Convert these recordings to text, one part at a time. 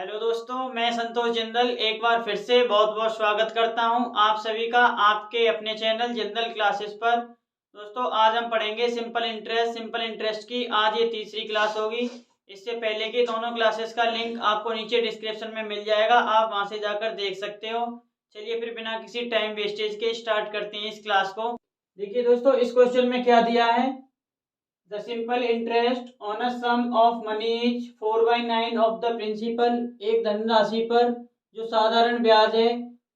Hello दोस्तों, मैं संतोष जिंदल एक बार फिर से बहुत बहुत स्वागत करता हूं आप सभी का आपके अपने चैनल जिंदल क्लासेस पर। दोस्तों, आज हम पढ़ेंगे सिंपल इंटरेस्ट की। आज ये तीसरी क्लास होगी। इससे पहले की दोनों क्लासेस का लिंक आपको नीचे डिस्क्रिप्शन में मिल जाएगा, आप वहां से जाकर देख सकते हो। चलिए फिर बिना किसी टाइम वेस्टेज के स्टार्ट करते हैं इस क्लास को। देखिए दोस्तों, इस क्वेश्चन में क्या दिया है। The simple interest on a sum of money is 4/9 of the principal। एक धनराशि पर जो साधारण ब्याज है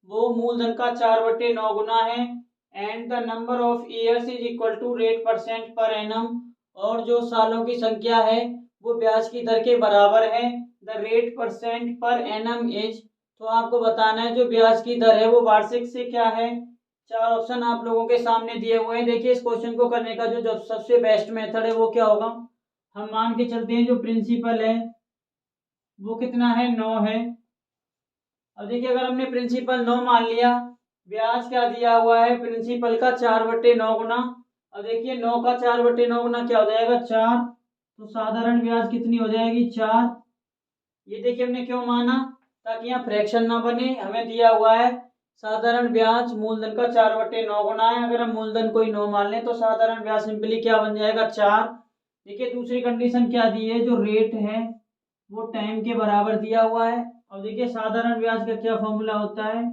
वो मूलधन का 4/9 गुना है। And the number of years is equal to rate percent per annum. और जो सालों की संख्या है वो ब्याज की दर के बराबर है। The rate percent per annum is, तो आपको बताना है जो ब्याज की दर है वो वार्षिक से क्या है। चार ऑप्शन आप लोगों के सामने दिए हुए हैं। देखिए, इस क्वेश्चन को करने का जो सबसे बेस्ट मेथड है वो क्या होगा। हम मान के चलते हैं जो प्रिंसिपल है वो कितना है, 9 है। अब देखिए, अगर हमने प्रिंसिपल 9 मान लिया, ब्याज क्या दिया हुआ है प्रिंसिपल का 4/9 गुना। अब देखिए 9 का 4/9 गुना क्या हो जाएगा, 4। तो साधारण ब्याज कितनी हो जाएगी, 4। ये देखिए हमने क्यों माना, ताकि यहाँ फ्रैक्शन ना बने। हमें दिया हुआ है साधारण ब्याज मूलधन का 4/9 गुना है। अगर हम मूलधन कोई 9 मान लें तो साधारण ब्याज सिंपली क्या बन जाएगा, 4। देखिए दूसरी कंडीशन क्या दी है, जो रेट है वो टाइम के बराबर दिया हुआ है। और देखिए साधारण ब्याज का क्या फॉर्मूला होता है,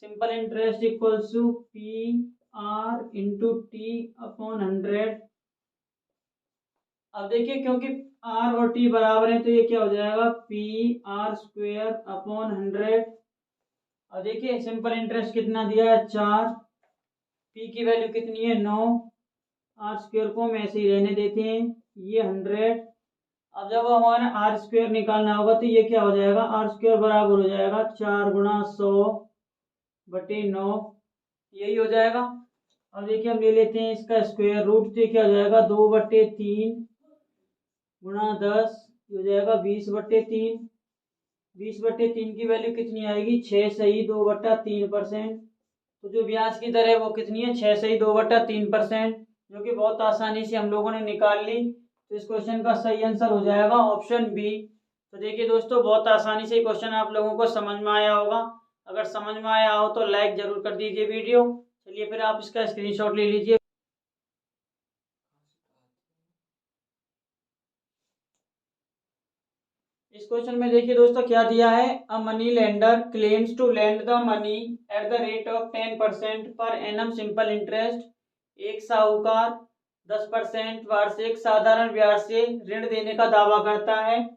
simple interest equals to PR/T/100। अब देखिए क्योंकि R और T बराबर है तो ये क्या हो जाएगा, PR² / 100। अब देखिए सिंपल इंटरेस्ट कितना दिया है, 4। P की वैल्यू कितनी है, 9। R² को हम ऐसे ही रहने देते हैं, ये 100। अब जब हमारे R² निकालना होगा तो ये क्या हो जाएगा, R² बराबर हो जाएगा 4 गुणा 100/9, यही हो जाएगा। अब देखिए हम ले लेते हैं इसका स्क्वायर रूट, तो क्या हो जाएगा 2/3 गुणा 10, हो जाएगा 20/3। 20/3 की वैल्यू कितनी आएगी, 6 सही 2/3%। तो जो ब्याज की दर है वो कितनी है, 6 सही 2/3%, जो कि बहुत आसानी से हम लोगों ने निकाल ली। तो इस क्वेश्चन का सही आंसर हो जाएगा ऑप्शन बी। तो देखिए दोस्तों, बहुत आसानी से क्वेश्चन आप लोगों को समझ में आया होगा। अगर समझ में आया हो तो लाइक जरूर कर दीजिए वीडियो। चलिए फिर आप इसका स्क्रीनशॉट ले लीजिए। इस क्वेश्चन में देखिए दोस्तों क्या दिया है, a money lender claims to lend the money at the rate of 10% per annum simple interest. एक साहूकार 10% वार्षिक साधारण ब्याज से ऋण देने का दावा करता है।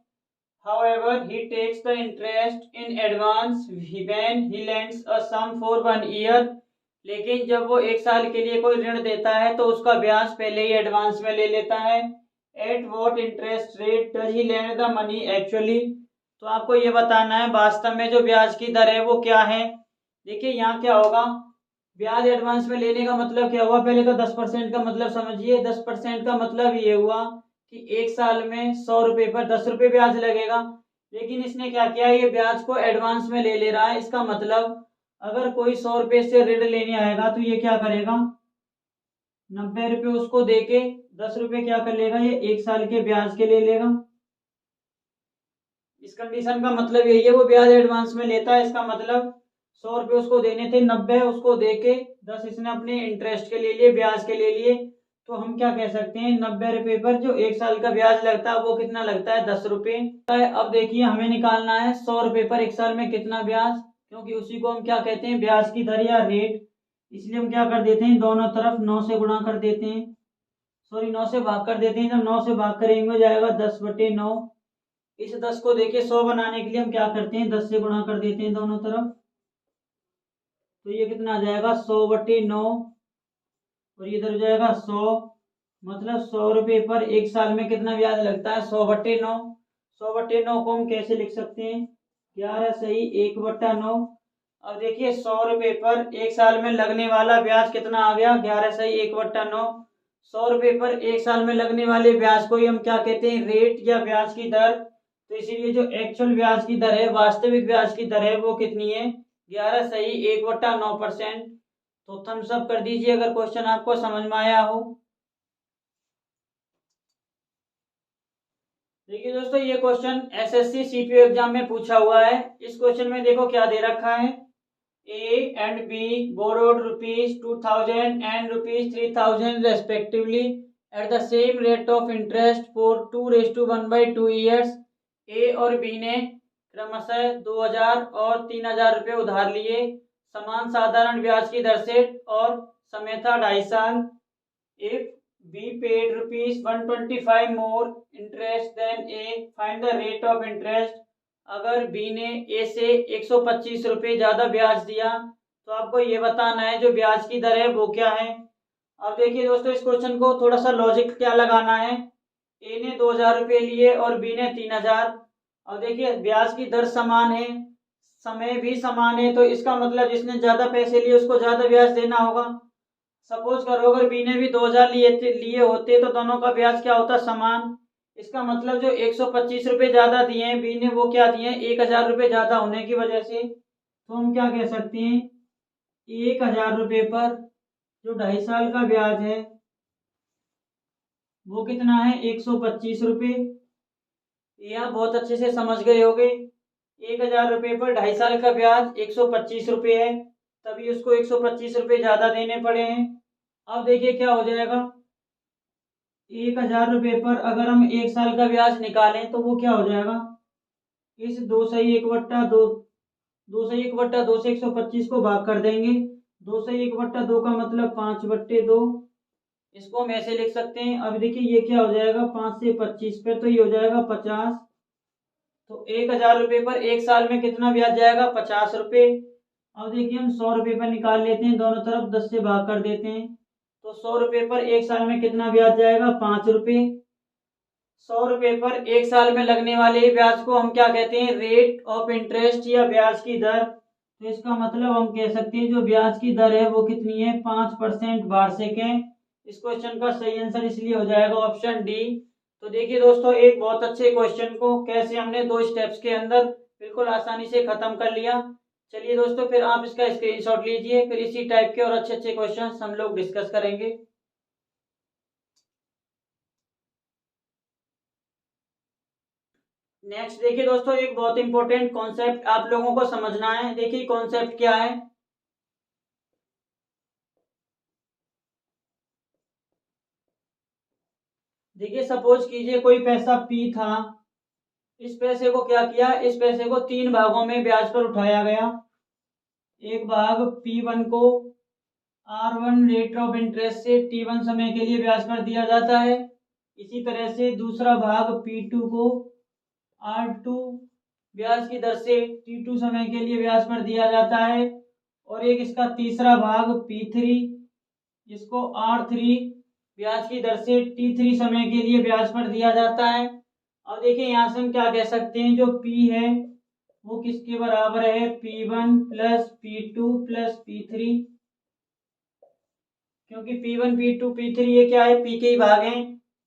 However, he takes the interest in advance when he lends a sum for 1 year। लेकिन जब वो 1 साल के लिए कोई ऋण देता है तो उसका ब्याज पहले ही एडवांस में ले लेता है। At what interest rate does he lend the money actually? तो आपको ये बताना है वास्तव में जो ब्याज की दर है वो क्या है। देखिए यहाँ क्या होगा, ब्याज एडवांस में लेने का मतलब क्या हुआ, पहले तो 10% का मतलब समझिए। 10% का मतलब ये हुआ कि 1 साल में 100 रुपए पर 10 रुपए ब्याज लगेगा। लेकिन इसने क्या किया, ये ब्याज को एडवांस में ले ले रहा है। इसका मतलब अगर कोई 100 रुपए से ऋण लेने आएगा तो ये क्या करेगा, 90 रुपए उसको देके 10 रुपए क्या कर लेगा, ये 1 साल के ब्याज के ले लेगा। इस कंडीशन का मतलब यही है, वो ब्याज एडवांस में लेता है। इसका मतलब 100 रुपए उसको देने थे, 90 उसको देके 10 इसने अपने इंटरेस्ट के ले लिए, ब्याज के ले लिए। तो हम क्या कह सकते हैं, 90 रुपए पर जो 1 साल का ब्याज लगता है वो कितना लगता है, 10 रुपए। अब देखिए हमें निकालना है 100 रुपए पर 1 साल में कितना ब्याज, क्योंकि उसी को हम क्या कहते हैं, ब्याज की दर या रेट। इसलिए हम क्या कर देते हैं, दोनों तरफ 9 से गुणा कर देते हैं, सॉरी 9 से भाग कर देते हैं। जब 9 से भाग करेंगे हो जाएगा 10/9। इस 10 को देके 100 बनाने के लिए हम क्या करते हैं, 10 से गुणा कर देते हैं दोनों तरफ। तो ये कितना आ जाएगा, 100/9। और ये इधर हो जाएगा 100। मतलब 100 रुपए पर 1 साल में कितना ब्याज लगता है, 100/9। 100/9 को हम कैसे लिख सकते हैं, 11 सही 1/9। अब देखिए 100 रुपए पर 1 साल में लगने वाला ब्याज कितना आ गया, 11 सही 1/9। 100 रुपए पर 1 साल में लगने वाले ब्याज को ही हम क्या कहते हैं, रेट या ब्याज की दर। तो इसीलिए जो एक्चुअल ब्याज की दर है, वास्तविक ब्याज की दर है वो कितनी है, 11 सही 1/9%। तो थम्स अप कर दीजिए अगर क्वेश्चन आपको समझ में आया हो। देखिए दोस्तों, ये क्वेश्चन एसएससी सीपीओ एग्जाम में पूछा हुआ है। इस क्वेश्चन में देखो क्या दे रखा है, A and B borrowed ₹2000 and ₹3000 respectively at the same rate of interest for 2:1/2 years. A और बी ने क्रमशः 2000 और 3000 रुपये उधार लिए समान साधारण ब्याज की दर से और समय था 2.5 साल। If B paid ₹125 more interest than A, find the rate of interest। अगर B ने A से 125 रुपये ज़्यादा ब्याज दिया तो आपको ये बताना है जो ब्याज की दर है वो क्या है। अब देखिए दोस्तों, इस क्वेश्चन को थोड़ा सा लॉजिक क्या लगाना है। A ने 2000 रुपये लिए और B ने 3000। अब देखिए ब्याज की दर समान है, समय भी समान है, तो इसका मतलब जिसने ज़्यादा पैसे लिए उसको ज़्यादा ब्याज देना होगा। सपोज करो अगर बी ने भी 2000 लिए होते तो दोनों का ब्याज क्या होता, समान। इसका मतलब जो 125 रुपये ज्यादा दिए हैं बी ने वो क्या दिए हैं, 1000 रुपये ज्यादा होने की वजह से। तो हम क्या कह सकते हैं, 1000 रुपये पर जो 2.5 साल का ब्याज है वो कितना है, 125 रुपये। ये आप बहुत अच्छे से समझ गए होंगे। 1000 रुपये पर 2.5 साल का ब्याज 125 रुपये है, तभी उसको 125 रुपये ज्यादा देने पड़े हैं। अब देखिए क्या हो जाएगा, 1000 रुपये पर अगर हम 1 साल का ब्याज निकालें तो वो क्या हो जाएगा, इस 2 सही 1/2 2 सही 1/2 से 125 को भाग कर देंगे। 2 सही 1/2 का मतलब 5/2। इसको हम ऐसे लिख सकते हैं। अब देखिए ये क्या हो जाएगा, 5 से 25 पे तो ये हो जाएगा 50। तो 1000 रुपये पर 1 साल में कितना ब्याज जाएगा, 50 रुपये। अब देखिए हम 100 रुपये पर निकाल लेते हैं, दोनों तरफ 10 से भाग कर देते हैं। तो 100 रुपये पर 1 साल में कितना ब्याज जाएगा, 5 रुपये। 100 रुपये पर 1 साल में लगने वाले ब्याज को हम क्या कहते हैं, रेट ऑफ इंटरेस्ट या ब्याज की दर। तो इसका मतलब हम कह सकते हैं जो ब्याज की दर है वो कितनी है, 5% वार्षिक है। इस क्वेश्चन का सही आंसर इसलिए हो जाएगा ऑप्शन डी। तो देखिए दोस्तों, एक बहुत अच्छे क्वेश्चन को कैसे हमने 2 स्टेप्स के अंदर बिल्कुल आसानी से खत्म कर लिया। चलिए दोस्तों, फिर आप इसका स्क्रीनशॉट लीजिए, फिर इसी टाइप के और अच्छे अच्छे क्वेश्चंस हम लोग डिस्कस करेंगे। नेक्स्ट देखिए दोस्तों, एक बहुत इंपॉर्टेंट कॉन्सेप्ट आप लोगों को समझना है। देखिए कॉन्सेप्ट क्या है, देखिए सपोज कीजिए कोई पैसा P था। इस पैसे को क्या किया, इस पैसे को 3 भागों में ब्याज पर उठाया गया। एक भाग P1 को R1 रेट ऑफ इंटरेस्ट से T1 समय के लिए ब्याज पर दिया जाता है। इसी तरह से दूसरा भाग P2 को R2 ब्याज की दर से T2 समय के लिए ब्याज पर दिया जाता है। और एक इसका तीसरा भाग P3, इसको R3 ब्याज की दर से T3 समय के लिए ब्याज पर दिया जाता है। अब देखिए यहाँ से हम क्या कह सकते हैं, जो P है वो किसके बराबर है, P1 plus P2 plus P3। क्योंकि P1 P2 P3 ये क्या है, P के ही भाग हैं।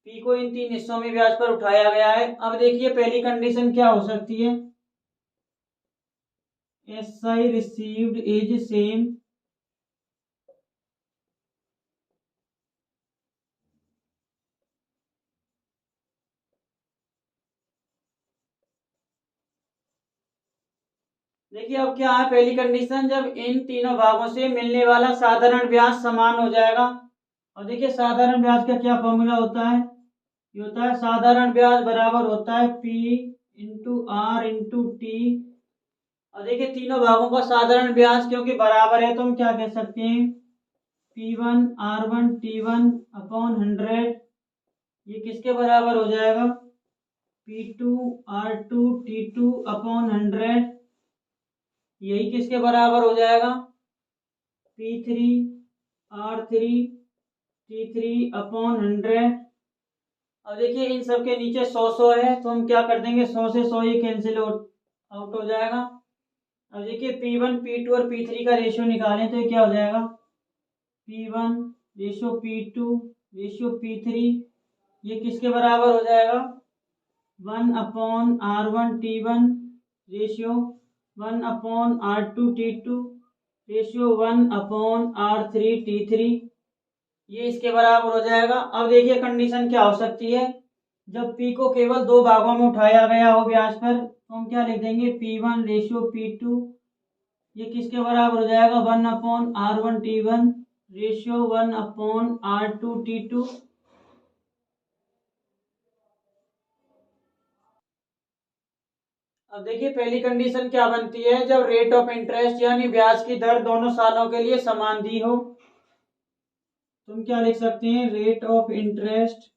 P को इन 3 हिस्सों में ब्याज पर उठाया गया है। अब देखिए पहली कंडीशन क्या हो सकती है, SI रिसीव्ड इज सेम। देखिए अब क्या है, पहली कंडीशन जब इन तीनों भागों से मिलने वाला साधारण ब्याज समान हो जाएगा। और देखिए साधारण ब्याज का क्या फॉर्मूला होता है, ये होता है साधारण ब्याज बराबर होता है P into R into T. और देखिए तीनों भागों का साधारण ब्याज क्योंकि बराबर है तो हम क्या कह सकते हैं, P1 R1 T1 अपॉन 100। ये किसके बराबर हो जाएगा, P2 R2 T2 अपॉन 100। यही किसके बराबर हो जाएगा, P3 R3 T3 अपॉन 100। अब देखिए इन सब के नीचे 100 है तो हम क्या कर देंगे, 100 से 100 ये कैंसिल आउट हो जाएगा। अब देखिए P1 P2 और P3 का रेशियो निकालें तो ये क्या हो जाएगा, P1 ratio P2 ratio P3। ये किसके बराबर हो जाएगा, 1 upon R1 T1 ratio 1 upon R2 T2 ratio 1 upon R3 T3। ये इसके बराबर हो जाएगा। अब देखिए कंडीशन क्या हो सकती है, जब पी को केवल दो भागों में उठाया गया हो ब्याज पर, तो हम क्या लिख देंगे, P1 रेशियो P2, ये किसके बराबर हो जाएगा, 1/R1T1 रेशियो 1/R2T2। अब देखिए पहली कंडीशन क्या बनती है, जब रेट ऑफ इंटरेस्ट यानी ब्याज की दर दोनों सालों के लिए समान दी हो। तुम क्या लिख सकते हैं, rate of interest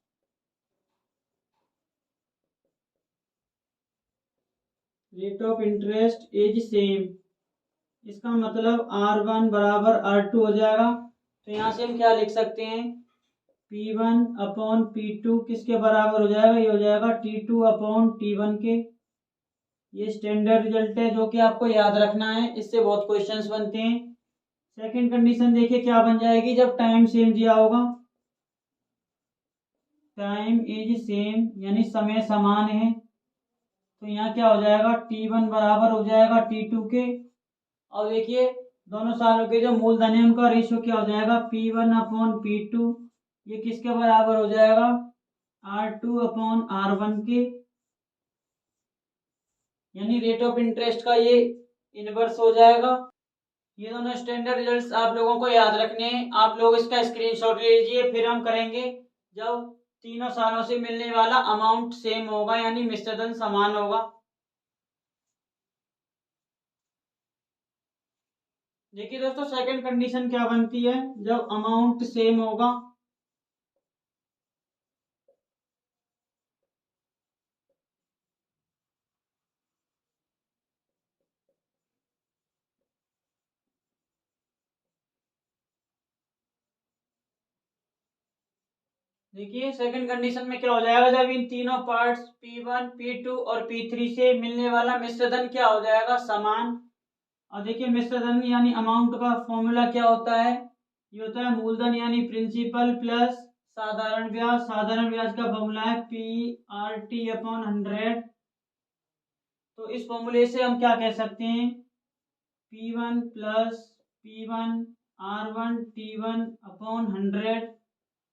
is same, इसका मतलब R1 बराबर R2 हो जाएगा। तो यहाँ से हम क्या लिख सकते हैं, P1/P2 किसके बराबर हो जाएगा, ये हो जाएगा T2/T1 के। ये स्टैंडर्ड रिजल्ट है जो कि आपको याद रखना है, इससे बहुत क्वेश्चंस बनते हैं। सेकंड कंडीशन देखिए क्या बन जाएगी, जब टाइम सेम दिया होगा, टाइम इज सेम यानी समय समान है, तो यहाँ क्या हो जाएगा, T1 बराबर हो जाएगा T2 के। और देखिए दोनों सालों के जो मूलधन है उनका रेशियो क्या हो जाएगा, P1/P2, ये किसके बराबर हो जाएगा, R2/R1 के। यानी रेट ऑफ इंटरेस्ट का ये इनवर्स हो जाएगा। ये दोनों स्टैंडर्ड रिजल्ट्स आप लोगों को याद रखने हैं, आप लोग इसका स्क्रीनशॉट ले लीजिए। फिर हम करेंगे जब तीनों सालों से मिलने वाला अमाउंट सेम होगा यानी मिश्रधन समान होगा। देखिए दोस्तों सेकंड कंडीशन क्या बनती है, जब अमाउंट सेम होगा, देखिए सेकंड कंडीशन में क्या हो जाएगा, जब इन तीनों पार्ट्स P1 P2 और P3 से मिलने वाला मिश्रधन क्या हो जाएगा, समान। और देखिए मिश्रधन यानी अमाउंट का फॉर्मूला क्या होता है, ये होता है मूलधन यानी प्रिंसिपल प्लस साधारण ब्याज। साधारण ब्याज का फॉर्मूला है PRT/100। तो इस फॉर्मूले से हम क्या कह सकते हैं, P1 प्लस P1/R1T1/100,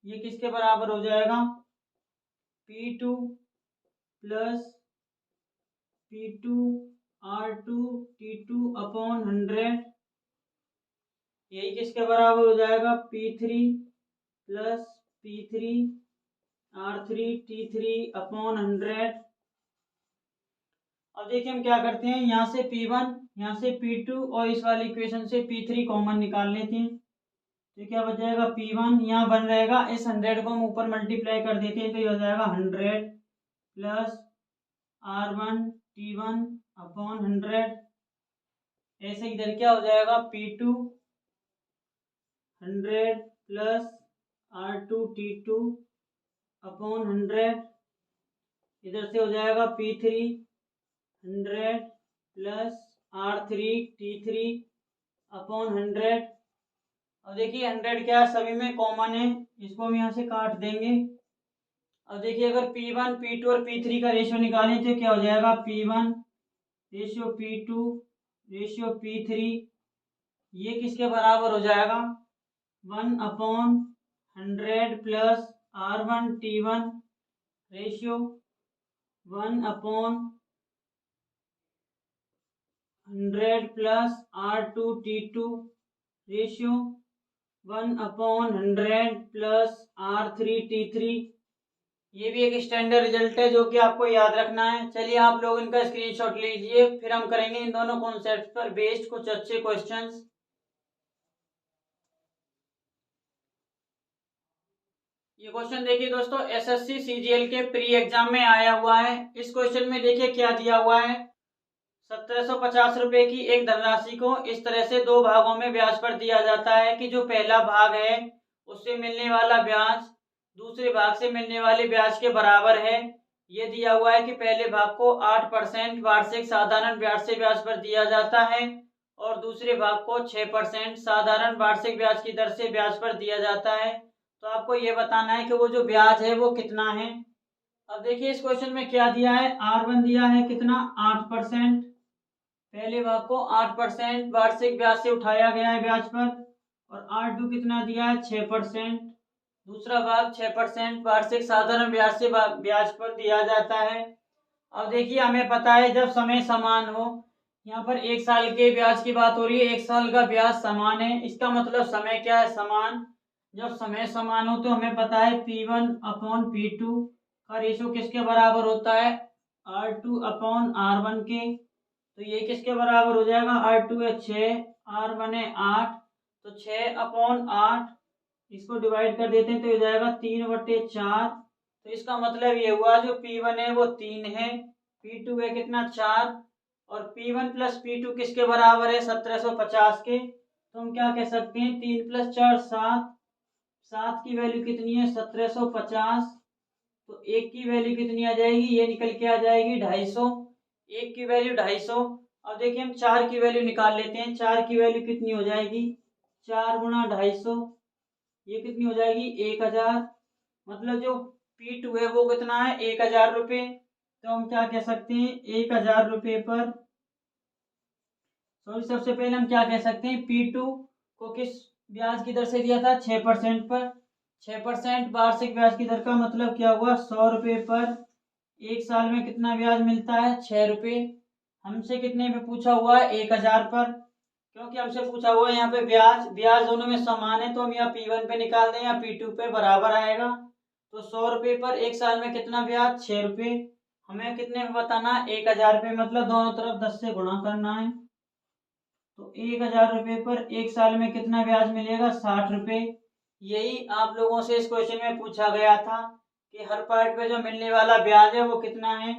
ये किसके बराबर हो जाएगा, P2 प्लस P2/R2T2/100, यही किसके बराबर हो जाएगा, P3 प्लस P3/R3T3/100। अब देखिए हम क्या करते हैं, यहाँ से P1 यहाँ से P2 और इस वाली इक्वेशन से P3 कॉमन निकाल लेते हैं। तो क्या बच जाएगा, P1 यहाँ बन रहेगा, इस 100 को हम ऊपर मल्टीप्लाई कर देते हैं, तो ये हो जाएगा 100 प्लस R1T1/100। ऐसे इधर क्या हो जाएगा, P2 100 प्लस R2T2/100, इधर से हो जाएगा P3 100 प्लस R3T3/100। अब देखिए 100 क्या है, सभी में कॉमन है, इसको हम यहाँ से काट देंगे। अब देखिए अगर P1 P2 और P3 का रेशियो निकालें तो क्या हो जाएगा, P1 ratio P2 ratio P3, ये किसके बराबर हो जाएगा, 1/100 plus R1T1 ratio 1/100 plus R2T2 ratio 1/100 plus R3T3। ये भी एक स्टैंडर्ड रिजल्ट है जो कि आपको याद रखना है। चलिए आप लोग इनका स्क्रीनशॉट लीजिए, फिर हम करेंगे इन दोनों कॉन्सेप्ट पर बेस्ड कुछ अच्छे क्वेश्चंस। ये क्वेश्चन देखिए दोस्तों, एसएससी सीजीएल के प्री एग्जाम में आया हुआ है। इस क्वेश्चन में देखिए क्या दिया हुआ है, 1750 रुपए की एक धनराशि को इस तरह से दो भागों में ब्याज पर दिया जाता है कि जो पहला भाग है उससे मिलने वाला ब्याज दूसरे भाग से मिलने वाले ब्याज के बराबर है। ये दिया हुआ है कि पहले भाग को 8% वार्षिक साधारण ब्याज से ब्याज पर दिया जाता है और दूसरे भाग को 6% साधारण वार्षिक ब्याज की दर से ब्याज पर दिया जाता है। तो आपको ये बताना है कि वो जो ब्याज है वो कितना है। अब देखिए इस क्वेश्चन में क्या दिया है, R1 दिया है कितना, 8%, पहले भाग को 8% वार्षिक ब्याज से उठाया गया है ब्याज पर, और R2 कितना दिया है, 6%। दूसरा भाग 6% वार्षिक साधारण ब्याज से ब्याज पर दिया जाता है। अब देखिए हमें पता है जब समय समान हो, यहाँ पर 1 साल के ब्याज की बात हो रही है, 1 साल का ब्याज समान है, इसका मतलब समय क्या है, समान। जब समय समान हो तो हमें पता है P1 अपॉन P2 का रेशो किसके बराबर होता है, R2 अपॉन R1 के। तो ये किसके बराबर हो जाएगा, R2 है 6, R1 है 8, तो 6 अपॉन 8, इसको डिवाइड कर देते हैं तो हो जाएगा 3/4। तो इसका मतलब ये हुआ जो P1 है वो 3 है, P2 है कितना 4, और P1 प्लस P2 किसके बराबर है 1750 के। तो हम क्या कह सकते हैं 3 + 4 7, 7 की वैल्यू कितनी है 1750, तो 1 की वैल्यू कितनी आ जाएगी, ये निकल के आ जाएगी 250, 1 की वैल्यू 250। अब देखिए हम 4 की वैल्यू निकाल लेते हैं, 4 की वैल्यू कितनी हो जाएगी 4 गुणा 250, ये कितनी हो जाएगी 1000। मतलब जो P2 है वो कितना है 1000 रुपये। तो हम क्या कह सकते हैं 1000 रुपये पर, सॉरी सबसे पहले हम क्या कह सकते हैं P2 को किस ब्याज की दर से दिया था 6% पर, 6% वार्षिक ब्याज की दर का मतलब क्या हुआ 100 रुपये पर, 1 साल में कितना ब्याज मिलता है 6 रुपये। हमसे कितने पे पूछा हुआ है 1000 पर, क्योंकि हमसे पूछा हुआ है यहाँ पे ब्याज ब्याज दोनों में समान है तो हम यहाँ P1 पे निकाल दें या P2 पे बराबर आएगा। तो 100 रुपये पर 1 साल में कितना ब्याज 6 रुपये। हमें कितने में बताना 1000 रुपये, मतलब दोनों तरफ 10 से गुणा करना है। तो 1000 रुपये पर 1 साल में कितना ब्याज मिलेगा 60 रुपये। यही आप लोगों से इस क्वेश्चन में पूछा गया था कि हर पार्ट पे जो मिलने वाला ब्याज है वो कितना है,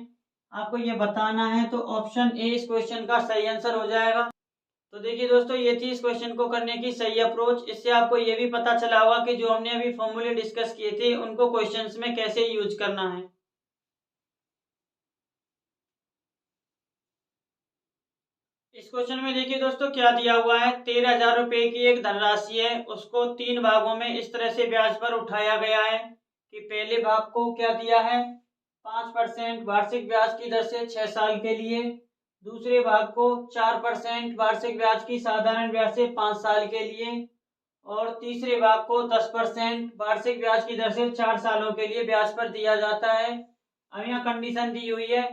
आपको ये बताना है। तो ऑप्शन ए इस क्वेश्चन का सही आंसर हो जाएगा। तो देखिए दोस्तों ये थी इस क्वेश्चन को करने की सही अप्रोच। इससे आपको ये भी पता चला होगा कि जो हमने अभी फॉर्मूले डिस्कस किए थे उनको क्वेश्चंस में कैसे यूज करना है। इस क्वेश्चन में देखिए दोस्तों क्या दिया हुआ है, 13,000 रुपए की एक धनराशि है, उसको 3 भागों में इस तरह से ब्याज पर उठाया गया है कि पहले भाग को क्या दिया है 5% वार्षिक ब्याज की दर से 6 साल के लिए, दूसरे भाग को 4% वार्षिक ब्याज की साधारण ब्याज से 5 साल के लिए, और तीसरे भाग को 10% वार्षिक ब्याज की दर से 4 सालों के लिए ब्याज पर दिया जाता है। अब यहाँ कंडीशन दी हुई है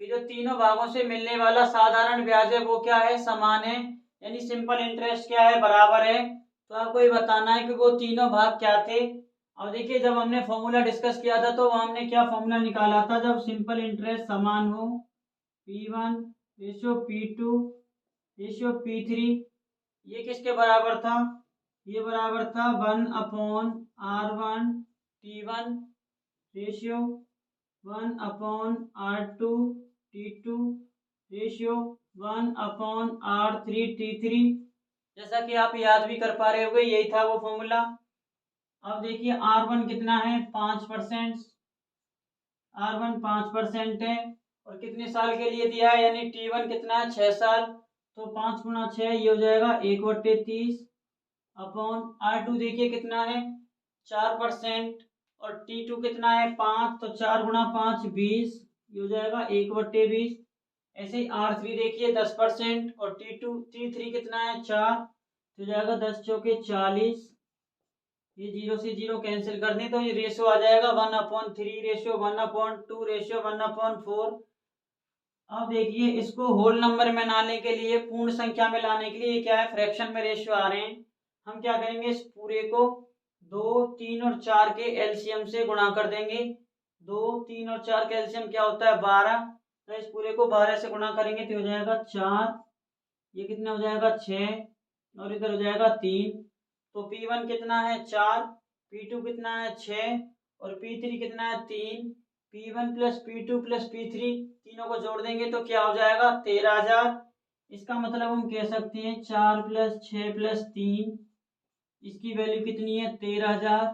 कि जो तीनों भागों से मिलने वाला साधारण ब्याज है वो क्या है समान है, यानी सिंपल इंटरेस्ट क्या है बराबर है। तो आपको ये बताना है कि वो तीनों भाग क्या थे। अब देखिए जब हमने फॉर्मूला डिस्कस किया था तो हमने क्या फॉर्मूला निकाला था, जब सिंपल इंटरेस्ट समान हो P1 ratio P2 ratio P3, ये किसके बराबर था, ये बराबर था 1/R1 T1 ratio 1/R2 T2 ratio 1/R3 T3। जैसा कि आप याद भी कर पा रहे होंगे यही था वो फॉर्मूला। अब देखिए R1 कितना है 5%, R1 5% है और कितने साल के लिए दिया है, यानी T1 कितना है 6 साल, तो 5 गुणा 6 ये हो जाएगा 1/30 अपॉन R2 देखिए कितना है 4% और T2 कितना है 5, तो 4 गुणा 5 20, ये हो जाएगा 1/20। ऐसे ही R3 देखिए 10% और T3 कितना है 4, तो जाएगा 10 चौके 40, ये 0 से 0 कैंसिल कर दें तो ये रेशियो आ जाएगा 1/3 रेशियो 1/2 रेशियो 1/4। अब देखिए इसको होल नंबर में लाने के लिए, पूर्ण संख्या में लाने के लिए क्या है फ्रैक्शन में रेशियो आ रहे हैं, हम क्या करेंगे इस पूरे को 2 3 और 4 के एलसीएम से गुणा कर देंगे। 2 3 और 4 का एलसीएम क्या होता है 12, तो इस पूरे को 12 से गुणा करेंगे तो हो जाएगा 4, ये कितना हो जाएगा 6 और इधर हो जाएगा 3। तो P1 कितना है 4, P2 कितना है 6 और P3 कितना है 3। P1 plus P2 plus P3 तीनों को जोड़ देंगे तो क्या हो जाएगा 13,000। इसका मतलब हम कह सकते हैं 4 + 6 + 3, इसकी वैल्यू कितनी है 13,000।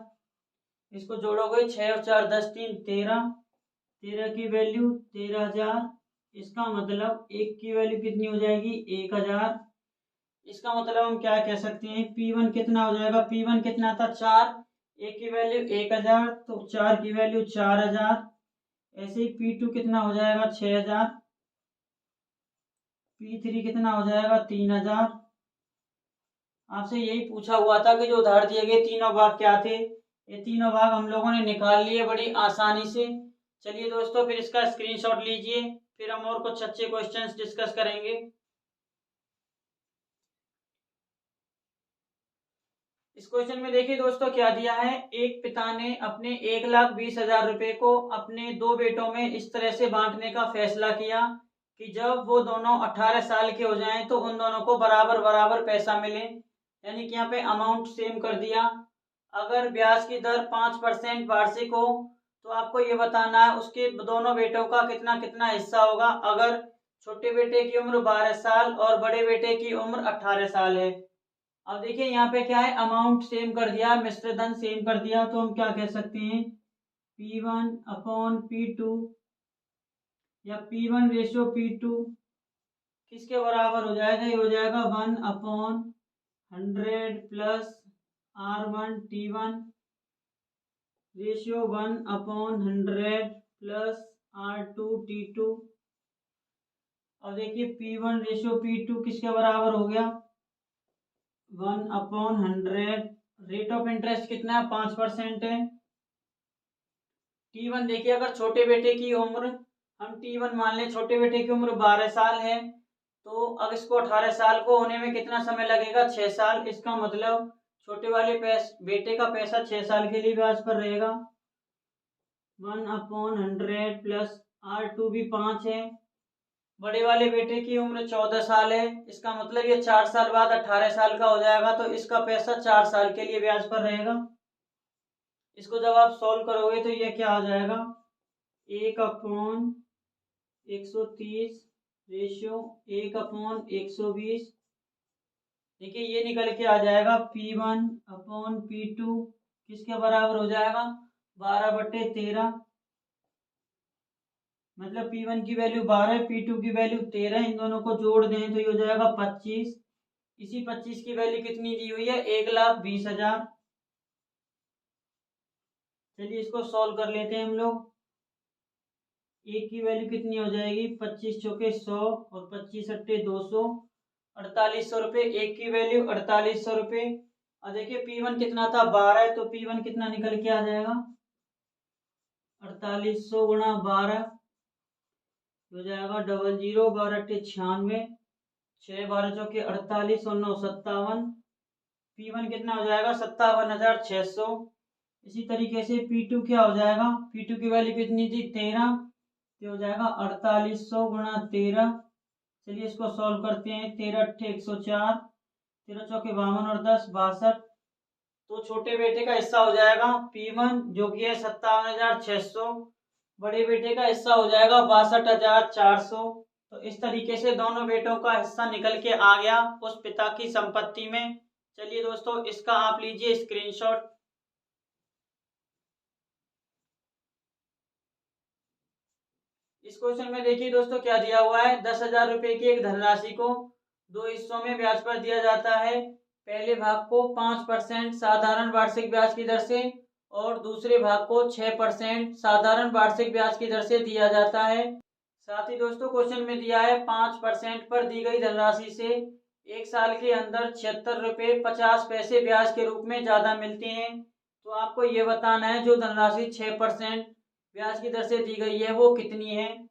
इसको जोड़ोगे 6 और 4 10 3 13, 13 की वैल्यू 13,000। इसका मतलब एक की वैल्यू कितनी हो जाएगी 1,000। इसका मतलब हम क्या कह सकते हैं P1 कितना हो जाएगा, P1 कितना था 4, एक की वैल्यू 1,000 तो 4 की वैल्यू 4,000। ऐसे ही P2 कितना हो जाएगा 6,000, P3 कितना हो जाएगा 3,000। आपसे यही पूछा हुआ था कि जो उधार दिए गए तीनों भाग क्या थे, ये तीनों भाग हम लोगों ने निकाल लिए बड़ी आसानी से। चलिए दोस्तों फिर इसका स्क्रीनशॉट लीजिए, फिर हम और कुछ अच्छे क्वेश्चंस डिस्कस करेंगे। इस क्वेश्चन में देखिए दोस्तों क्या दिया है। एक पिता ने अपने 1,20,000 रुपए को अपने दो बेटों में इस तरह से बांटने का फैसला किया कि जब वो दोनों 18 साल के हो जाएं तो उन दोनों को बराबर बराबर पैसा मिले। यानी कि यहाँ पे अमाउंट सेम कर दिया। अगर ब्याज की दर 5% वार्षिक हो तो आपको ये बताना है उसके दोनों बेटों का कितना कितना हिस्सा होगा। अगर छोटे बेटे की उम्र 12 साल और बड़े बेटे की उम्र 18 साल है। अब देखिए यहाँ पे क्या है, अमाउंट सेम कर दिया, मिश्र धन सेम कर दिया, तो हम क्या कह सकते हैं, P1 अपॉन P2 या P1 रेशियो P2 किसके बराबर हो जाएगा, ये हो जाएगा 1/100 plus R1T1 ratio 1/100 plus R2T2। अब देखिए P1 रेशियो P2 किसके बराबर हो गया, 1/100। रेट ऑफ इंटरेस्ट कितना है, 5% है। T1 देखिए, अगर छोटे बेटे की उम्र हम T1 मान लें, छोटे बेटे की उम्र 12 साल है, तो अब इसको 18 साल को होने में कितना समय लगेगा, 6 साल। इसका मतलब छोटे वाले बेटे का पैसा 6 साल के लिए ब्याज पर रहेगा। 1/100 प्लस R2 भी 5 है। बड़े वाले बेटे की उम्र 14 साल है, इसका मतलब ये 4 साल बाद 18 साल का हो जाएगा, तो इसका पैसा 4 साल के लिए ब्याज पर रहेगा। इसको जब आप सॉल्व करोगे तो ये क्या आ जाएगा, 1/130 रेशियो 1/120। देखिए ये निकल के आ जाएगा P1/P2 किसके बराबर हो जाएगा, 12/13। मतलब P1 की वैल्यू 12, P2 की वैल्यू 13, इन दोनों को जोड़ दें तो ये हो जाएगा 25। इसी 25 की वैल्यू कितनी दी हुई है, 1,20,000। चलिए इसको सॉल्व कर लेते हैं हम लोग। एक की वैल्यू कितनी हो जाएगी, 25 चौके 100 और 25 अट्टे 200, 4800 रुपये। एक की वैल्यू 4800 रुपये। और देखिए P1 कितना था, 12, तो P1 कितना निकल के आ जाएगा, 4800 गुणा 12 हो जाएगा 00, 12 अट्टे 96, 6 12 चौके 48 और 9 57। P1 कितना हो जाएगा, 57,600। इसी तरीके से P2 क्या हो जाएगा, P2 की वैल्यू कितनी थी, 13, तो हो जाएगा 4800 गुणा 13। चलिए इसको सॉल्व करते हैं। 13 अट्ठे 104, 13 चौके 52 और 10 62। तो छोटे बेटे का हिस्सा हो जाएगा P1 जो कि है 57,600, बड़े बेटे का हिस्सा हो जाएगा 62,400। तो इस तरीके से दोनों बेटों का हिस्सा निकल के आ गया उस पिता की संपत्ति में। चलिए दोस्तों इसका आप लीजिए स्क्रीनशॉट। इस क्वेश्चन में देखिए दोस्तों क्या दिया हुआ है, 10,000 रुपए की एक धनराशि को दो हिस्सों में ब्याज पर दिया जाता है। पहले भाग को 5% साधारण वार्षिक ब्याज की दर से और दूसरे भाग को 6% साधारण वार्षिक ब्याज की दर से दिया जाता है। साथ ही दोस्तों क्वेश्चन में दिया है 5% पर दी गई धनराशि से एक साल के अंदर 76 रुपये 50 पैसे ब्याज के रूप में ज्यादा मिलते हैं। तो आपको ये बताना है जो धनराशि 6% ब्याज की दर से दी गई है वो कितनी है।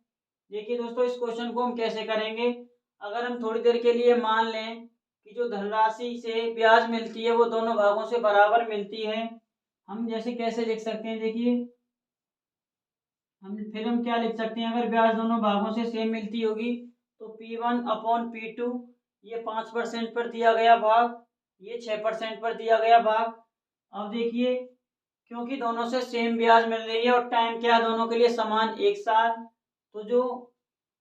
देखिए दोस्तों इस क्वेश्चन को हम कैसे करेंगे, अगर हम थोड़ी देर के लिए मान लें कि जो धनराशि से ब्याज मिलती है वो दोनों भागों से बराबर मिलती है, हम जैसे कैसे लिख सकते हैं, देखिए हम क्या लिख सकते हैं, अगर ब्याज दोनों भागों से सेम मिलती होगी तो P1/P2 ये 5% पर दिया गया भाग, ये 6% पर दिया गया भाग। अब देखिए क्योंकि दोनों से सेम ब्याज मिल रही है और टाइम क्या दोनों के लिए समान, 1 साल, तो जो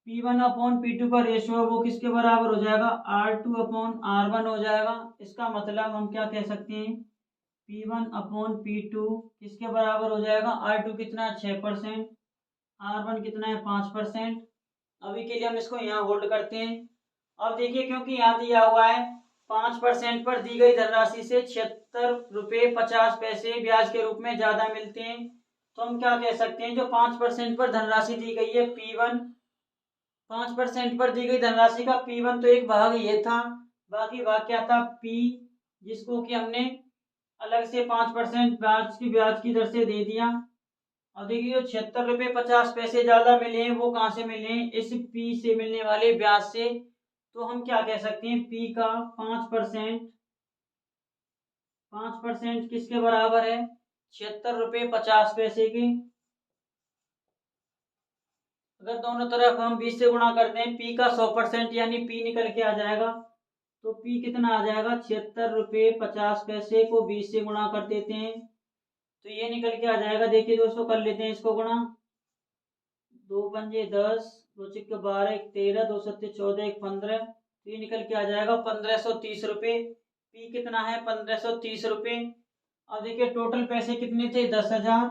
P1/P2 का रेशियो है वो किसके बराबर हो जाएगा, R2/R1 हो जाएगा। इसका मतलब हम क्या कह सकते हैं, P1/P2 किसके बराबर हो जाएगा, R2 कितना है 6%, R1 कितना है 5%। अभी के लिए हम इसको यहाँ होल्ड करते हैं। अब देखिए क्योंकि यहाँ दिया हुआ है 5% पर दी गई धनराशि से 76 रुपये 50 पैसे ब्याज के रूप में ज्यादा मिलते हैं, तो हम क्या कह सकते हैं, जो 5% पर धनराशि दी गई है P1, 5% पर दी गई धनराशि का P1 तो एक भाग ये था, बाकी भाग क्या था P, जिसको कि हमने अलग से 5% ब्याज की दर से दे दिया। अब देखिए 76 रुपये 50 पैसे ज़्यादा मिले हैं, वो कहाँ से मिले हैं? इस पी से मिलने वाले ब्याज से। तो हम क्या कह सकते हैं, पी का 5% 5% किसके बराबर है? 76 रुपये 50 पैसे के। अगर दोनों तरफ हम 20 से गुणा कर दें, पी का 100% यानी पी निकल के आ जाएगा। तो पी कितना आ जाएगा? 76 रुपये 50 पैसे को 20 से गुणा कर देते हैं तो ये निकल के आ जाएगा। देखिए दोस्तों, कर लेते हैं इसको गुणा। 2 पंजे 10, 2 छक्के 12, 1 13, 2 सत्ते 14, 1 15। तो ये निकल के आ जाएगा 1530 रुपये। पी कितना है? 1530 रुपये। अब देखिए टोटल पैसे कितने थे? 10,000।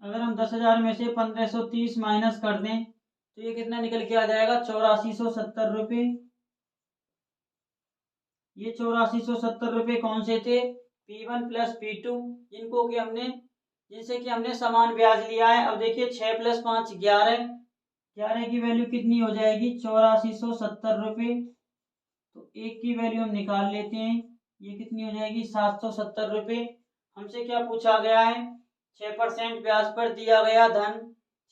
अगर हम 10,000 में से 1530 माइनस कर दें तो ये कितना निकल के आ जाएगा? 8470 रुपये। ये 8470 रुपये कौन से थे? P1 प्लस P2, जिनसे कि हमने समान ब्याज लिया है। अब देखिए 6 + 5 11, 11 की वैल्यू कितनी हो जाएगी? 8470 रुपये। तो एक की वैल्यू हम निकाल लेते हैं, ये कितनी हो जाएगी? 770 रुपये। हमसे क्या पूछा गया है? 6% ब्याज पर दिया गया धन,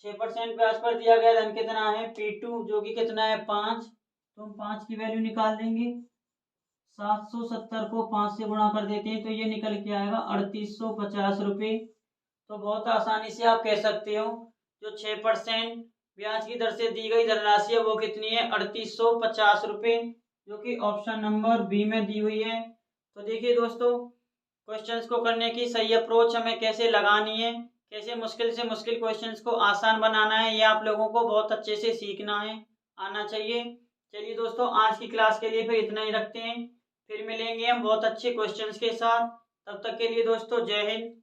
6% ब्याज पर दिया गया धन कितना है? P2 जो कि कितना है? 5। तो हम 5 की वैल्यू निकाल देंगे। 770 को 5 से गुणा कर देते हैं तो ये निकल के आएगा 3850 रुपये। तो बहुत आसानी से आप कह सकते हो जो 6% ब्याज की दर से दी गई धनराशि है वो कितनी है? 3850 रुपये, जो कि ऑप्शन नंबर बी में दी हुई है। तो देखिए दोस्तों, क्वेश्चंस को करने की सही अप्रोच हमें कैसे लगानी है, कैसे मुश्किल से मुश्किल क्वेश्चंस को आसान बनाना है, ये आप लोगों को बहुत अच्छे से सीखना है, आना चाहिए। चलिए दोस्तों, आज की क्लास के लिए फिर इतना ही रखते हैं। फिर मिलेंगे हम बहुत अच्छे क्वेश्चंस के साथ। तब तक के लिए दोस्तों, जय हिंद।